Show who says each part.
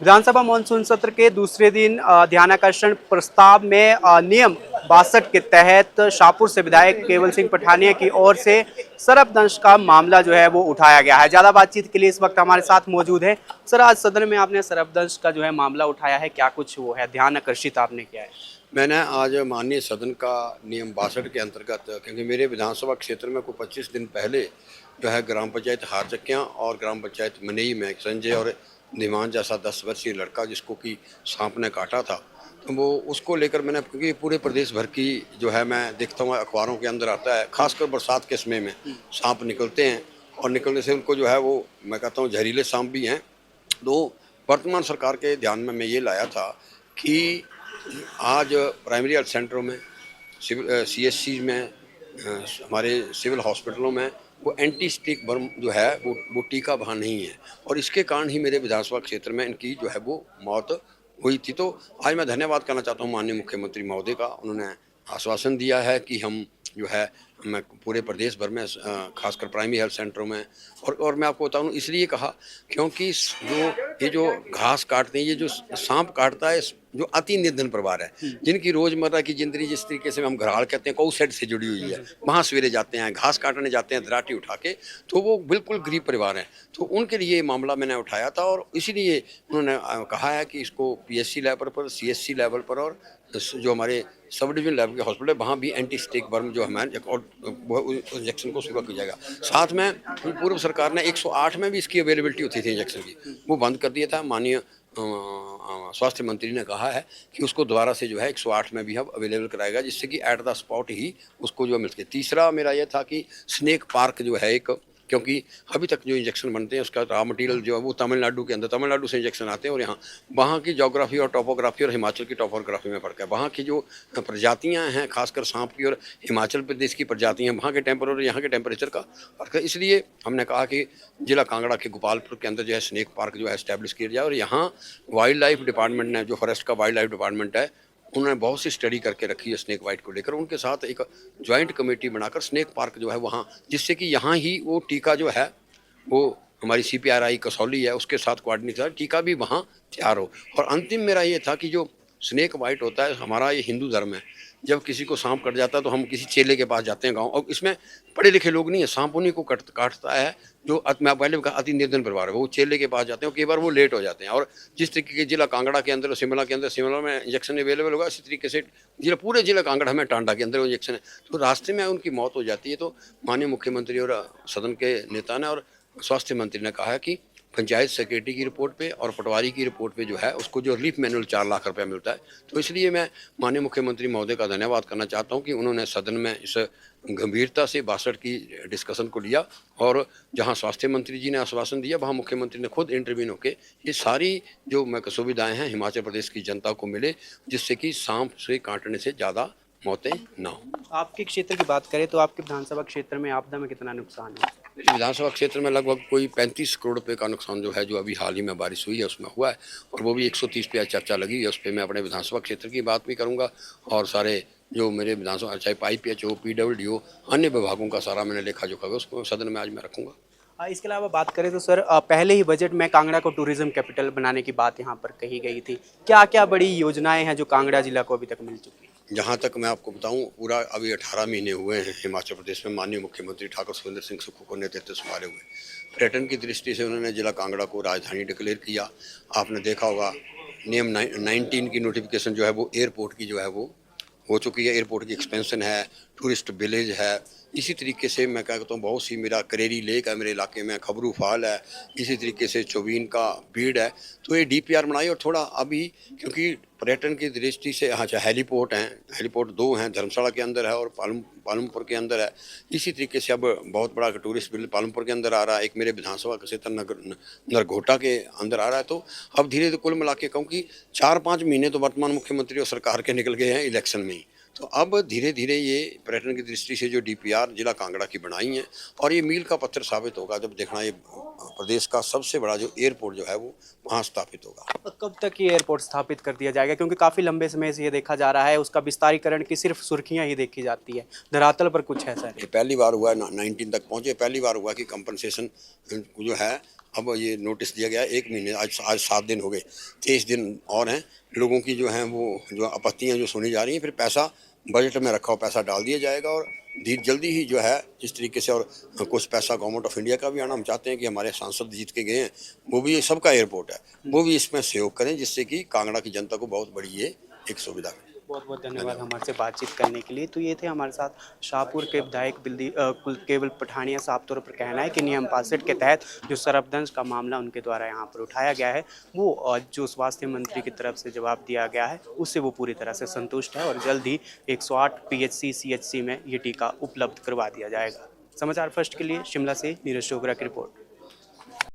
Speaker 1: विधानसभा monsoon सत्र के दूसरे दिन ध्यानाकर्षण प्रस्ताव में नियम 62 के तहत शाहपुर से विधायक केवल सिंह पठानिया की ओर से सरपदंश का मामला जो है वो उठाया गया है। ज्यादा बातचीत के लिए इस वक्त हमारे साथ मौजूद है। सर, आज सदन में आपने सरपदंश का जो है मामला उठाया है, क्या कुछ वो है ध्यान आकर्षित आपने किया है?
Speaker 2: मैंने आज माननीय सदन का नियम 62 के अंतर्गत, क्योंकि मेरे विधानसभा क्षेत्र में को 25 दिन पहले जो है ग्राम पंचायत हारचक्कियाँ और ग्राम पंचायत मनई में संजय और धीमान जैसा 10 वर्षीय लड़का जिसको कि सांप ने काटा था, तो वो उसको लेकर मैंने, क्योंकि पूरे प्रदेश भर की जो है मैं देखता हूँ अखबारों के अंदर आता है, खासकर बरसात के समय में सांप निकलते हैं और निकलने से उनको जो है वो मैं कहता हूँ जहरीले सांप भी हैं। तो वर्तमान सरकार के ध्यान में मैं ये लाया था कि आज प्राइमरी हेल्थ सेंटरों में, सिविल सीएचसी में, हमारे सिविल हॉस्पिटलों में वो एंटी स्टिक बर्म जो है वो टीका वहाँ नहीं है और इसके कारण ही मेरे विधानसभा क्षेत्र में इनकी जो है वो मौत हुई थी। तो आज मैं धन्यवाद करना चाहता हूँ माननीय मुख्यमंत्री महोदय का। उन्होंने आश्वासन दिया है कि हम जो है मैं पूरे प्रदेश भर में खासकर प्राइमरी हेल्थ सेंटरों में और मैं आपको बताऊँ इसलिए कहा क्योंकि जो घास काटते हैं, ये जो सांप काटता है, जो अति निर्धन परिवार है जिनकी रोजमर्रा की जिंदगी जिस तरीके से हम घराड़ कहते हैं कौ सेट से जुड़ी हुई है, वहाँ सवेरे जाते हैं घास काटने जाते हैं दराटी उठा के, तो वो बिल्कुल गरीब परिवार हैं। तो उनके लिए ये मामला मैंने उठाया था और इसीलिए उन्होंने कहा है कि इसको पीएचसी लेवल पर, सीएचसी लेवल पर और जो हमारे सब डिवीजन लेवल के हॉस्पिटल वहाँ भी एंटी स्टिक बर्म जो हमारे इंजेक्शन को शुरू किया जाएगा। साथ में पूर्व सरकार ने 108 में भी इसकी अवेलेबिलिटी होती थी इंजेक्शन की, वो बंद कर दिया था। माननीय स्वास्थ्य मंत्री ने कहा है कि उसको दोबारा से जो है 108 में भी अब अवेलेबल कराएगा, जिससे कि एट द स्पॉट ही उसको जो मिल सके। तीसरा मेरा यह था कि स्नेक पार्क जो है एक, क्योंकि अभी तक जो इंजेक्शन बनते हैं उसका रॉ मटेरियल जो है वो तमिलनाडु के अंदर, तमिलनाडु से इंजेक्शन आते हैं और यहाँ वहाँ की जोग्राफी और टोपोग्राफी और हिमाचल की टोपोग्राफी में फ़र्क है। वहाँ की जो प्रजातियाँ हैं खासकर सांप की और हिमाचल प्रदेश की प्रजातियाँ, वहाँ के टेम्परेचर और यहाँ के टेम्परेचर का फ़र्क है। इसलिए हमने कहा कि जिला कांगड़ा के गोपालपुर के अंदर जो है स्नेक पार्क जो है इस्टेब्लिश किया जाए और यहाँ वाइल्ड लाइफ डिपार्टमेंट ने, जो फॉरेस्ट का वाइल्ड लाइफ डिपार्टमेंट है, उन्होंने बहुत सी स्टडी करके रखी है स्नेक वाइट को लेकर। उनके साथ एक ज्वाइंट कमेटी बनाकर स्नेक पार्क जो है वहाँ, जिससे कि यहाँ ही वो टीका जो है वो हमारी CPRI कसौली है उसके साथ कोऑर्डिनेट टीका भी वहाँ तैयार हो। और अंतिम मेरा ये था कि जो स्नेक वाइट होता है, हमारा ये हिंदू धर्म है, जब किसी को सांप कट जाता है तो हम किसी चेले के पास जाते हैं गांव, और इसमें पढ़े लिखे लोग नहीं है, सांप उन्हीं को काटता है जो मैं पहले कहा अति निर्धन परिवार है, वो चेले के पास जाते हैं, कई बार वो लेट हो जाते हैं। और जिस तरीके के जिला कांगड़ा के अंदर, शिमला के अंदर, शिमला में इंजेक्शन अवेलेबल होगा, इसी तरीके से पूरे जिला कांगड़ा में टांडा के अंदर वो इंजेक्शन है, तो रास्ते में उनकी मौत हो जाती है। तो माननीय मुख्यमंत्री और सदन के नेता ने और स्वास्थ्य मंत्री ने कहा है कि पंचायत सेक्रेटरी की रिपोर्ट पे और पटवारी की रिपोर्ट पे जो है उसको जो रिलीफ मैनुअल 4 लाख रुपया मिलता है। तो इसलिए मैं माननीय मुख्यमंत्री महोदय का धन्यवाद करना चाहता हूं कि उन्होंने सदन में इस गंभीरता से 62 की डिस्कशन को लिया और जहां स्वास्थ्य मंत्री जी ने आश्वासन दिया वहां मुख्यमंत्री ने खुद इंटरव्यून होकर ये सारी जो सुविधाएँ हैं हिमाचल प्रदेश की जनता को मिले, जिससे कि सांप से काटने से ज़्यादा मौतें ना हो।
Speaker 1: आपके क्षेत्र की बात करें तो आपके विधानसभा क्षेत्र में आपदा में कितना नुकसान है?
Speaker 2: विधानसभा क्षेत्र में लगभग कोई 35 करोड़ रुपए का नुकसान जो है, जो अभी हाल ही में बारिश हुई है उसमें हुआ है, और वो भी 130 पे चर्चा लगी है। उस पर मैं अपने विधानसभा क्षेत्र की बात भी करूंगा और सारे जो मेरे विधानसभा चाहे IPH हो, PWD, अन्य विभागों का सारा मैंने लेखा जोखा है उसको सदन में आज मैं रखूंगा।
Speaker 1: इसके अलावा बात करें तो सर, पहले ही बजट में कांगड़ा को टूरिज्म कैपिटल बनाने की बात यहाँ पर कही गई थी। क्या क्या बड़ी योजनाएं हैं जो कांगड़ा जिला को अभी तक मिल चुकी है?
Speaker 2: जहाँ तक मैं आपको बताऊं, पूरा अभी 18 महीने हुए हैं हिमाचल प्रदेश में माननीय मुख्यमंत्री ठाकुर सुखविंदर सिंह सुक्खू को नेतृत्व संभाले हुए। पर्यटन की दृष्टि से उन्होंने जिला कांगड़ा को राजधानी डिक्लेयर किया। आपने देखा होगा नियम 19 की नोटिफिकेशन जो है वो एयरपोर्ट की जो है वो हो चुकी है, एयरपोर्ट की एक्सपेंशन है, टूरिस्ट विलेज है। इसी तरीके से मैं कहता हूँ बहुत सी, मेरा करेरी लेक है मेरे इलाके में, खबरू फाल है, इसी तरीके से चौबीन का भीड़ है। तो ये DPR बनाई और थोड़ा अभी क्योंकि पर्यटन की दृष्टि से हाँ हेलीपोर्ट हैं, हेलीपोर्ट 2 हैं, धर्मशाला के अंदर है और पालमपुर के अंदर है। इसी तरीके से अब बहुत बड़ा टूरिस्ट विलेज पालमपुर के अंदर आ रहा है, एक मेरे विधानसभा क्षेत्र नरघोटा के अंदर आ रहा है। तो अब धीरे धीरे कुल मिला के कहूँ कि 4-5 महीने तो वर्तमान मुख्यमंत्री और सरकार के निकल गए हैं इलेक्शन में ही, तो अब धीरे धीरे ये पर्यटन की दृष्टि से जो DPR जिला कांगड़ा की बनाई है और ये मील का पत्थर साबित होगा जब देखना ये प्रदेश का सबसे बड़ा जो एयरपोर्ट जो है वो वहाँ स्थापित होगा।
Speaker 1: कब तक ये एयरपोर्ट स्थापित कर दिया जाएगा, क्योंकि काफ़ी लंबे समय से ये देखा जा रहा है उसका विस्तारीकरण की सिर्फ सुर्खियां ही देखी जाती है, धरातल पर कुछ ऐसा नहीं।
Speaker 2: ये पहली बार हुआ है 19 तक पहुँचे, पहली बार हुआ कि कंपनसेशन जो है अब ये नोटिस दिया गया है 1 महीने, आज 7 दिन हो गए, 23 दिन और हैं। लोगों की जो हैं वो जो आपत्तियाँ जो सुनी जा रही हैं, फिर पैसा बजट में रखा हुआ पैसा डाल दिया जाएगा और जल्दी ही जो है जिस तरीके से, और कुछ पैसा गवर्नमेंट ऑफ इंडिया का भी आना, हम चाहते हैं कि हमारे सांसद जीत के गए हैं, वो भी, सबका एयरपोर्ट है, वो भी इसमें सहयोग करें, जिससे कि कांगड़ा की जनता को बहुत बड़ी ये एक सुविधा मिले।
Speaker 1: बहुत बहुत धन्यवाद हमारे से बातचीत करने के लिए। तो ये थे हमारे साथ शाहपुर के विधायक केवल पठानिया। साफ तौर पर कहना है कि नियम 62 के तहत जो सरपदंश का मामला उनके द्वारा यहाँ पर उठाया गया है, वो जो स्वास्थ्य मंत्री की तरफ से जवाब दिया गया है उससे वो पूरी तरह से संतुष्ट है और जल्द ही 108 PHC CHC में ये टीका उपलब्ध करवा दिया जाएगा। समाचार फर्स्ट के लिए शिमला से नीरज चोपड़ा की रिपोर्ट।